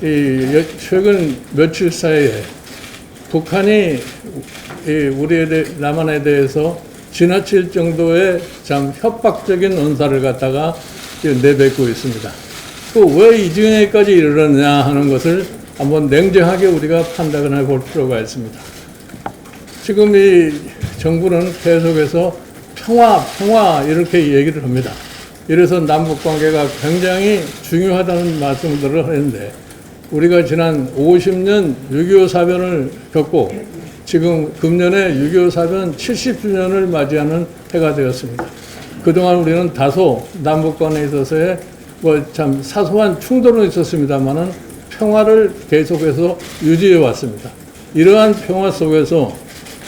최근 며칠 사이에 북한이 남한에 대해서 지나칠 정도의 참 협박적인 언사를 갖다가 내뱉고 있습니다. 또 왜 이 지경에까지 이르렀냐 하는 것을 한번 냉정하게 우리가 판단을 해볼 필요가 있습니다. 지금 이 정부는 계속해서 평화 이렇게 얘기를 합니다. 이래서 남북 관계가 굉장히 중요하다는 말씀들을 하는데, 우리가 지난 50년 6.25 사변을 겪고 지금 금년에 6.25 사변 70주년을 맞이하는 해가 되었습니다. 그동안 우리는 다소 남북 간에 있어서의 참 사소한 충돌은 있었습니다만은 평화를 계속해서 유지해 왔습니다. 이러한 평화 속에서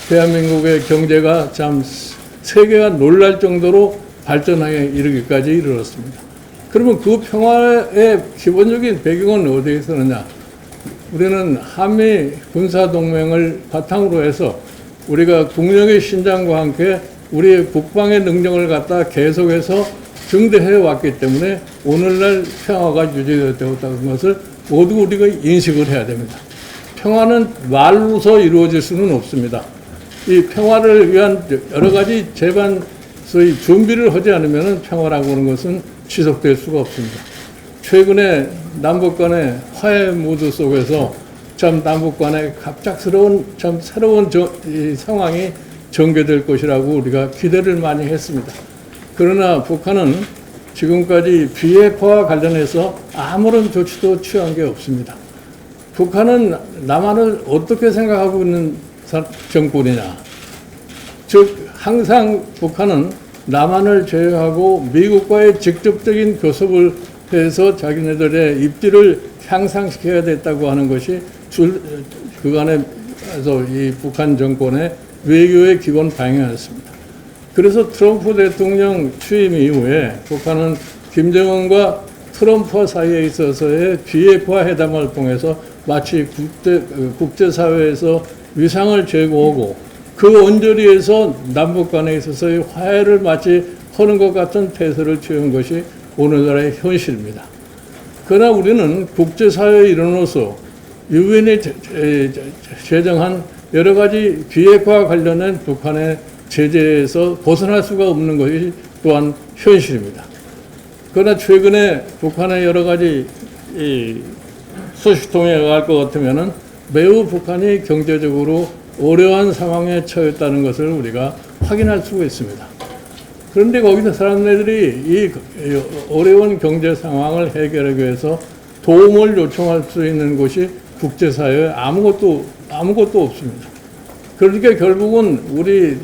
대한민국의 경제가 참 세계가 놀랄 정도로 발전하게 이르기까지 이르렀습니다. 그러면 그 평화의 기본적인 배경은 어디에 있었느냐? 우리는 한미 군사동맹을 바탕으로 해서 우리가 국력의 신장과 함께 우리의 국방의 능력을 갖다 계속해서 증대해 왔기 때문에 오늘날 평화가 유지되었다는 것을 모두 우리가 인식을 해야 됩니다. 평화는 말로서 이루어질 수는 없습니다. 이 평화를 위한 여러 가지 소위 준비를 하지 않으면 평화라고 하는 것은 지속될 수가 없습니다. 최근에 남북 간의 화해 무드 속에서 참 남북 간의 갑작스러운 참 새로운 이 상황이 전개될 것이라고 우리가 기대를 많이 했습니다. 그러나 북한은 지금까지 비핵화와 관련해서 아무런 조치도 취한 게 없습니다. 북한은 남한을 어떻게 생각하고 있는 정권이냐? 즉 항상 북한은 남한을 제외하고 미국과의 직접적인 교섭을 해서 자기네들의 입지를 향상시켜야 됐다고 하는 것이 그간에서 이 북한 정권의 외교의 기본 방향이었습니다. 그래서 트럼프 대통령 취임 이후에 북한은 김정은과 트럼프 사이에 있어서의 비핵화 회담을 통해서 마치 국제사회에서 위상을 제고하고 그 언저리에서 남북 간에 있어서의 화해를 마치 하는 것 같은 태세를 취한 것이 오늘날의 현실입니다. 그러나 우리는 국제사회에 일어나서 유엔이 제정한 여러 가지 비핵화 관련된 북한의 제재에서 벗어날 수가 없는 것이 또한 현실입니다. 그러나 최근에 북한의 여러 가지 소식통에 의할 것 같으면은 매우 북한이 경제적으로 어려운 상황에 처했다는 것을 우리가 확인할 수가 있습니다. 그런데 거기서 사람들이 이 어려운 경제 상황을 해결하기 위해서 도움을 요청할 수 있는 곳이 국제사회에 아무것도 없습니다. 그러니까 결국은 우리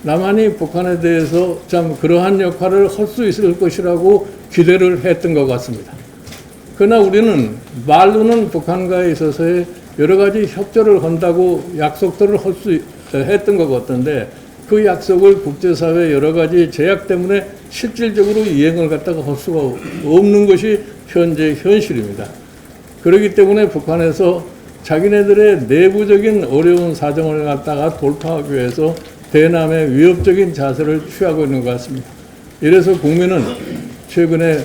남한이 북한에 대해서 참 그러한 역할을 할 수 있을 것이라고 기대를 했던 것 같습니다. 그러나 우리는 말로는 북한과에 있어서의 여러 가지 협조를 한다고 약속들을 했던 것 같던데, 그 약속을 국제사회 여러 가지 제약 때문에 실질적으로 이행을 갖다가 할 수가 없는 것이 현재 현실입니다. 그렇기 때문에 북한에서 자기네들의 내부적인 어려운 사정을 갖다가 돌파하기 위해서 대남의 위협적인 자세를 취하고 있는 것 같습니다. 이래서 국민은 최근에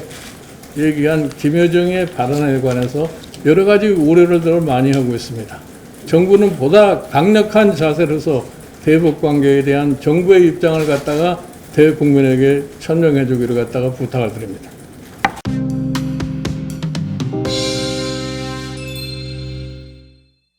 얘기한 김여정의 발언에 관해서 여러 가지 우려를 많이 하고 있습니다. 정부는 보다 강력한 자세로서 대북 관계에 대한 정부의 입장을 갖다가 대국민에게 천명해 주기를 갖다가 부탁을 드립니다.